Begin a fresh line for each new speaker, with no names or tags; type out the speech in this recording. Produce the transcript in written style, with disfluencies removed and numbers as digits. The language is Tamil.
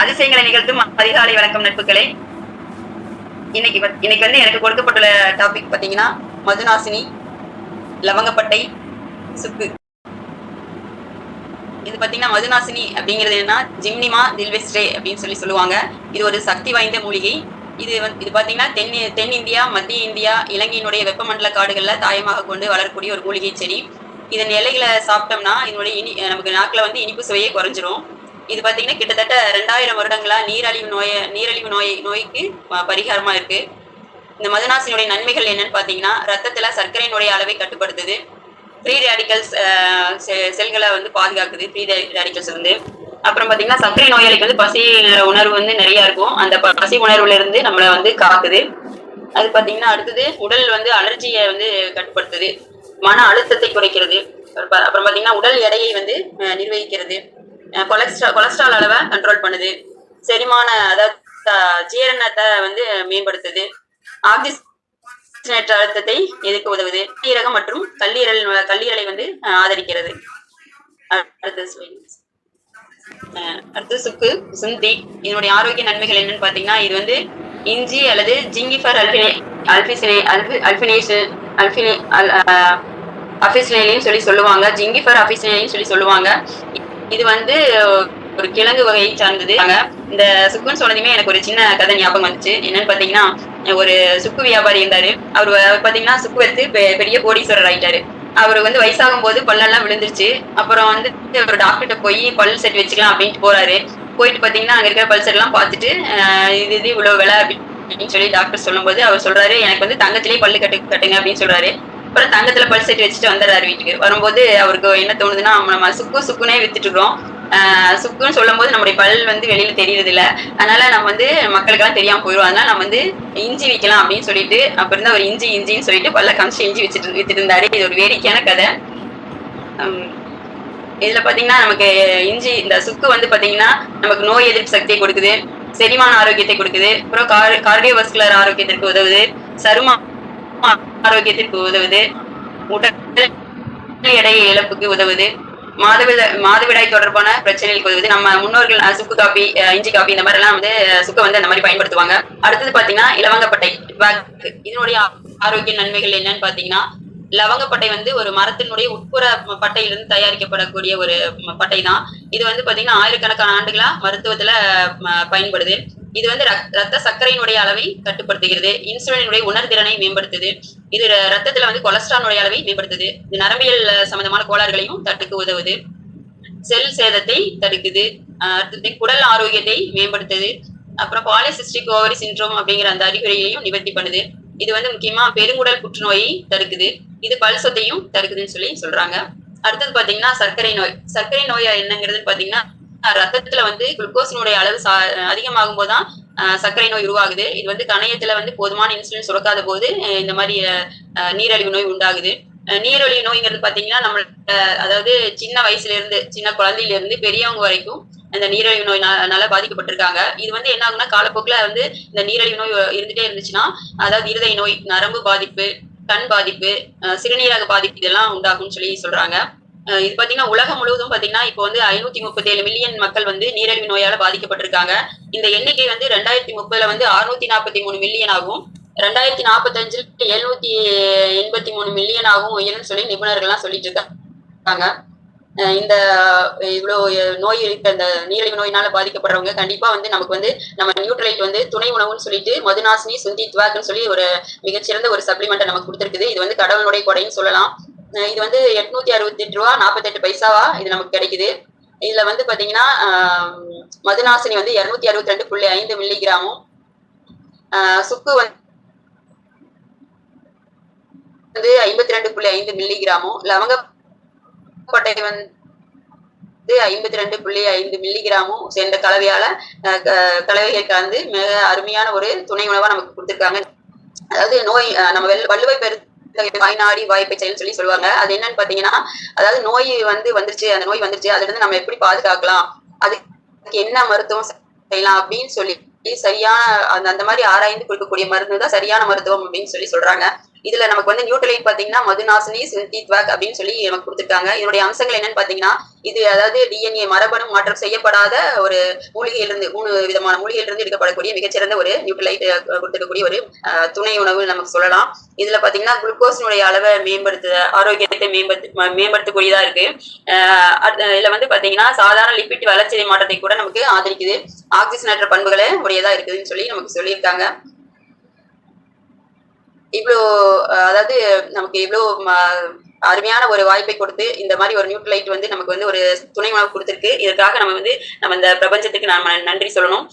அதிசயங்களை நிகழ்த்தும் அதிகாலை வணக்கம் நட்புகளே. இன்னைக்கு வந்து எனக்கு கொடுக்கப்பட்டுள்ள டாபிக் பாத்தீங்கன்னா மதுநாசினி, லவங்கப்பட்டை, சுக்கு. இது பாத்தீங்கன்னா மதுநாசினி அப்படிங்கிறது என்னன்னா ஜிம்னிமா தில்வெஸ்ட்ரே அப்படின்னு சொல்லுவாங்க. இது ஒரு சக்தி வாய்ந்த மூலிகை. இது பாத்தீங்கன்னா தென்னிந்தியா, மத்திய இந்தியா, இலங்கையினுடைய வெப்பமண்டல காடுகள்ல தாயமாக கொண்டு வளரக்கூடிய ஒரு மூலிகை செடி. இதன் இலைகளை சாப்பிட்டோம்னா இதனுடைய நமக்கு நாக்கில் வந்து இனிப்பு சுவையே குறைஞ்சிரும். இது பாத்தீங்கன்னா கிட்டத்தட்ட 2000 வருடங்களா நீரழிவு நோய்க்கு பரிகாரமா இருக்கு. இந்த மதுநாசினுடைய நன்மைகள் என்னன்னு பாத்தீங்கன்னா ரத்தத்துல சர்க்கரையினுடைய அளவை கட்டுப்படுத்துது. ஃப்ரீ ரேடிக்கல்ஸ் செல்களை வந்து பாதுகாக்குது. ஃப்ரீ ரேடிக்கல்ஸ் வந்து அப்புறம் பாத்தீங்கன்னா சர்க்கரை நோயாளிக்கு வந்து பசி உணர்வு வந்து நிறைய இருக்கும். அந்த பசி உணர்வுல இருந்து நம்மளை வந்து காக்குது. அது பாத்தீங்கன்னா அடுத்தது உடல் வந்து அலர்ஜியை வந்து கட்டுப்படுத்துது. மன அழுத்தத்தை குறைக்கிறது. அப்புறம் பாத்தீங்கன்னா உடல் எடையை வந்து நிர்வகிக்கிறது. கொலஸ்ட்ரால் அளவை கண்ட்ரோல் பண்ணுது. செரிமான அதாவது ஜீரணத்தை வந்து மேம்படுத்துது. ஆக்சிஜனேற்ற அழுத்தத்தை எதிர்க்க உதவுது. சீரகம் மற்றும் கல்லீரலை வந்து ஆதரிக்கிறது. அடுத்து சுக்கு, சுந்தி. இதனுடைய ஆரோக்கிய நன்மைகள் என்னன்னு பாத்தீங்கன்னா இது வந்து இஞ்சி அல்லது ஜிங்கிஃபர் அபிசினேலின்னு சொல்லி சொல்லுவாங்க. ஜிங்கிஃபர் அபிசினேலின்னு சொல்லி சொல்லுவாங்க. இது வந்து ஒரு கிழங்கு வகையை சார்ந்தது. இந்த சுக்குன்னு சொன்னதுமே எனக்கு ஒரு சின்ன கதை ஞாபகம் வந்துச்சு. என்னன்னு பாத்தீங்கன்னா ஒரு சுக்கு வியாபாரி இருந்தாரு. அவர் பாத்தீங்கன்னா சுக்கு எடுத்து பெரிய கோடீஸ்வரர் ஆயிட்டாரு. அவர் வந்து வயசாகும் போது பல்லெல்லாம் விழுந்துருச்சு. அப்புறம் வந்து ஒரு டாக்டர்கிட்ட போய் பல் செட் வச்சுக்கலாம் அப்படின்ட்டு போறாரு. போயிட்டு பாத்தீங்கன்னா அங்க இருக்கிற பல் செட் எல்லாம் பார்த்துட்டு இது இவ்வளவு விலை அப்படின்னு சொல்லி டாக்டர் சொல்லும் போது அவர் சொல்றாரு, எனக்கு வந்து தங்கத்திலேயே பல்லு கட்டுங்க அப்படின்னு சொல்றாரு. அப்புறம் தங்கத்துல பல் செட் வச்சுட்டு வந்துடுறாரு வீட்டுக்கு. வரும்போது அவருக்கு என்ன தோணுதுன்னா நம்ம சுக்குனே வித்துட்டு இருக்கோம். சுக்குன்னு சொல்லும் போது நம்முடைய பல் வந்து வெளியில தெரியறது இல்ல. அதனால நம்ம வந்து மக்களுக்கு எல்லாம் தெரியாம போயிடும். அதனால நம்ம வந்து இஞ்சி விற்கலாம் அப்படின்னு சொல்லிட்டு அப்புறம் தான் ஒரு இஞ்சின்னு சொல்லிட்டு பல்ல காமிச்சு இஞ்சி வித்துட்டு இருந்தாரு. இது ஒரு வேடிக்கையான கதை. இதுல பாத்தீங்கன்னா நமக்கு இஞ்சி இந்த சுக்கு வந்து பாத்தீங்கன்னா நமக்கு நோய் எதிர்ப்பு சக்தியை கொடுக்குது. செரிமான ஆரோக்கியத்தை கொடுக்குது. அப்புறம் கார்டியோவாஸ்குலர் ஆரோக்கியத்திற்கு உதவுது. சரும ஆரோக்கியத்திற்கு உதவுது. உடல் எடை இழப்புக்கு உதவுது. மாதவிடாய் தொடர்பான பிரச்சனைகளுக்கு உதவுது. நம்ம முன்னோர்கள் சுக்கு காப்பி, இஞ்சி காப்பி இந்த மாதிரி எல்லாம் வந்து சுக்க வந்து அந்த மாதிரி பயன்படுத்துவாங்க. அடுத்தது பாத்தீங்கன்னா இலவங்கப்பட்டை. இதனுடைய ஆரோக்கிய நன்மைகள் என்னன்னு பாத்தீங்கன்னா லவங்கப்பட்டை வந்து ஒரு மரத்தினுடைய உட்புற பட்டையிலிருந்து தயாரிக்கப்படக்கூடிய ஒரு பட்டை தான். இது வந்து பாத்தீங்கன்னா ஆயிரக்கணக்கான ஆண்டுகளா மருத்துவத்துல பயன்படுது. இது வந்து ரத்த சர்க்கரையினுடைய அளவை கட்டுப்படுத்துகிறது. இன்சுலினுடைய உணர்திறனை மேம்படுத்துது. இது ரத்தத்துல வந்து கொலஸ்ட்ராலுடைய அளவை மேம்படுத்துது. இது நரம்பியல் சம்பந்தமான கோளாறுகளையும் தடுக்க உதவுது. செல் சேதத்தை தடுக்குது. குடல் ஆரோக்கியத்தை மேம்படுத்துது. அப்புறம் பாலிசிஸ்டிக் ஓவரி சிண்ட்ரோம் அப்படிங்கிற அந்த அறிகுறியையும் நிவர்த்தி பண்ணுது. இது வந்து முக்கியமா பெருங்குடல் புற்றுநோயை தடுக்குது. இது பல் சொத்தையும் தடுக்குதுன்னு சொல்லி சொல்றாங்க. அடுத்தது பாத்தீங்கன்னா சர்க்கரை நோய் என்னங்கிறது பாத்தீங்கன்னா ரத்தத்துல வந்து குளுக்கோஸினுடைய அளவு அதிகமாகும் போதுதான் சர்க்கரை நோய் உருவாகுது. இது வந்து கணையத்துல வந்து போதுமான இன்சுலின் சுரக்காத போது இந்த மாதிரி நீரிழிவு நோய் உண்டாகுது. நீரிழிவு நோய்ங்கிறது பாத்தீங்கன்னா நம்ம அதாவது சின்ன குழந்தையில இருந்து பெரியவங்க வரைக்கும் இந்த நீரிழிவு நோய்னால பாதிக்கப்பட்டிருக்காங்க. இது வந்து என்ன ஆகுனா காலப்போக்குல வந்து இந்த நீரிழிவு நோய் இருந்துட்டே இருந்துச்சுன்னா அதாவது இருதய நோய், நரம்பு பாதிப்பு, கண் பாதிப்பு, சிறுநீரக பாதிப்பு இதெல்லாம் உண்டாகும்னு சொல்லி சொல்றாங்க. இது பாத்தீங்கன்னா உலகம் முழுவதும் பாத்தீங்கன்னா இப்போ வந்து 537 மில்லியன் மக்கள் வந்து நீரிழிவு நோயால பாதிக்கப்பட்டிருக்காங்க. இந்த எண்ணிக்கை வந்து 2030 வந்து 643 மில்லியன் ஆகும். 2045 783 மில்லியன் ஆகும் உயர்னு சொல்லி நிபுணர்கள்லாம் சொல்லிட்டு இருக்காங்க. இந்த இவ்வளவு நோய் இருக்க இந்த நீரிழிவு நோயினால பாதிக்கப்படுறவங்க கண்டிப்பா வந்து நமக்கு வந்து நம்ம நியூட்ரலைட் வந்து துணை உணவுன்னு சொல்லிட்டு மதுநாசினி, சுந்தி, துவாக்குன்னு சொல்லி ஒரு மிகச்சிறந்த ஒரு சப்ளிமெண்ட்டை நமக்கு கொடுத்துருக்குது. இது வந்து கடவுளுடைய கொடைன்னு சொல்லலாம். இது வந்து 868 ரூபா 48 பைசாவா இது நமக்கு கிடைக்குது. இதுல வந்து பாத்தீங்கன்னா மதுநாசினி வந்து 262.5 மில்லிகிராமும், சுக்கு வந்து 52.5 மில்லிகிராமும், லவங்கப்பட்டை வந்து 52.5 மில்லிகிராமும் சேர்ந்த கலவைகள் கலந்து மிக அருமையான ஒரு துணை உணவா நமக்கு கொடுத்துருக்காங்க. அதாவது நோய் நம்ம வள்ளுவை வாய்நாடி வாய்ப்பை செயல்னு சொல்லி சொல்லுவாங்க. அது என்னன்னு பாத்தீங்கன்னா அதாவது நோய் வந்துருச்சு, அந்த நோய் வந்துருச்சு, அதுல இருந்து நம்ம எப்படி பாதுகாக்கலாம், அதுக்கு என்ன மருத்துவம் செய்யலாம் அப்படின்னு சொல்லி சரியான அந்த மாதிரி ஆராய்ந்து கொடுக்கக்கூடிய மருந்து தான் சரியான மருத்துவம் அப்படின்னு சொல்லி சொல்றாங்க. இதுல நமக்கு வந்து நியூட்ரலைட் பாத்தீங்கன்னா மதுநாசினி சிந்தித்வாக் அப்படின்னு சொல்லி நமக்கு கொடுத்துருக்காங்க. இதனுடைய அம்சங்கள் என்னன்னு பாத்தீங்கன்னா, இது அதாவது டிஎன்ஏ மரபணு மாற்றம் செய்யப்படாத ஒரு மூலிகையிலிருந்து 3 விதமான மூலிகையிலிருந்து எடுக்கப்படக்கூடிய மிகச்சிறந்த ஒரு நியூட்ரலைட் கொடுத்துருக்கக்கூடிய ஒரு துணை உணவு நமக்கு சொல்லலாம். இதுல பாத்தீங்கன்னா குளுக்கோஸினுடைய அளவை ஆரோக்கியத்தை மேம்படுத்தக்கூடியதா இருக்கு. இதுல வந்து பாத்தீங்கன்னா சாதாரண லிப்பிட் வளர்ச்சிதை மாற்றத்தை கூட நமக்கு ஆதரிக்குது. ஆக்சிஜனேற்ற பண்புகளை உடையதா இருக்குதுன்னு சொல்லி நமக்கு சொல்லியிருக்காங்க. இவ்வளோ அதாவது நமக்கு இவ்வளோ அருமையான ஒரு வாய்ப்பை கொடுத்து இந்த மாதிரி ஒரு நியூட்ரலைட் வந்து நமக்கு வந்து ஒரு துணை உணவு கொடுத்துருக்கு. இதற்காக நம்ம இந்த பிரபஞ்சத்துக்கு நாம நன்றி சொல்லணும்.